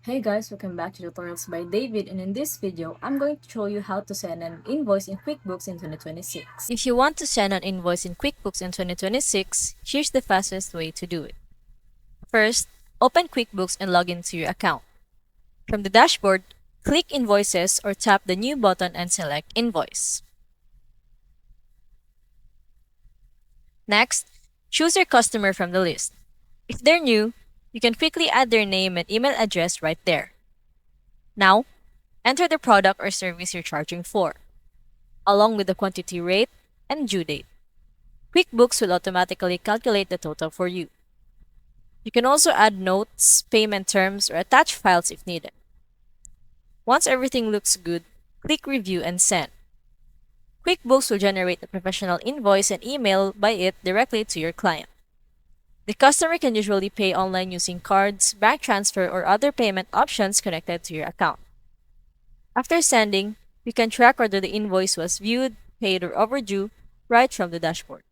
Hey guys, welcome back to Tutorials by David, and in this video, I'm going to show you how to send an invoice in QuickBooks in 2026. If you want to send an invoice in QuickBooks in 2026, here's the fastest way to do it. First, open QuickBooks and log into your account. From the dashboard, click Invoices or tap the New button and select Invoice. Next, choose your customer from the list. If they're new, you can quickly add their name and email address right there. Now, enter the product or service you're charging for, along with the quantity rate and due date. QuickBooks will automatically calculate the total for you. You can also add notes, payment terms, or attach files if needed. Once everything looks good, click Review and Send. QuickBooks will generate a professional invoice and email by it directly to your client. The customer can usually pay online using cards, bank transfer, or other payment options connected to your account. After sending, you can track whether the invoice was viewed, paid, or overdue right from the dashboard.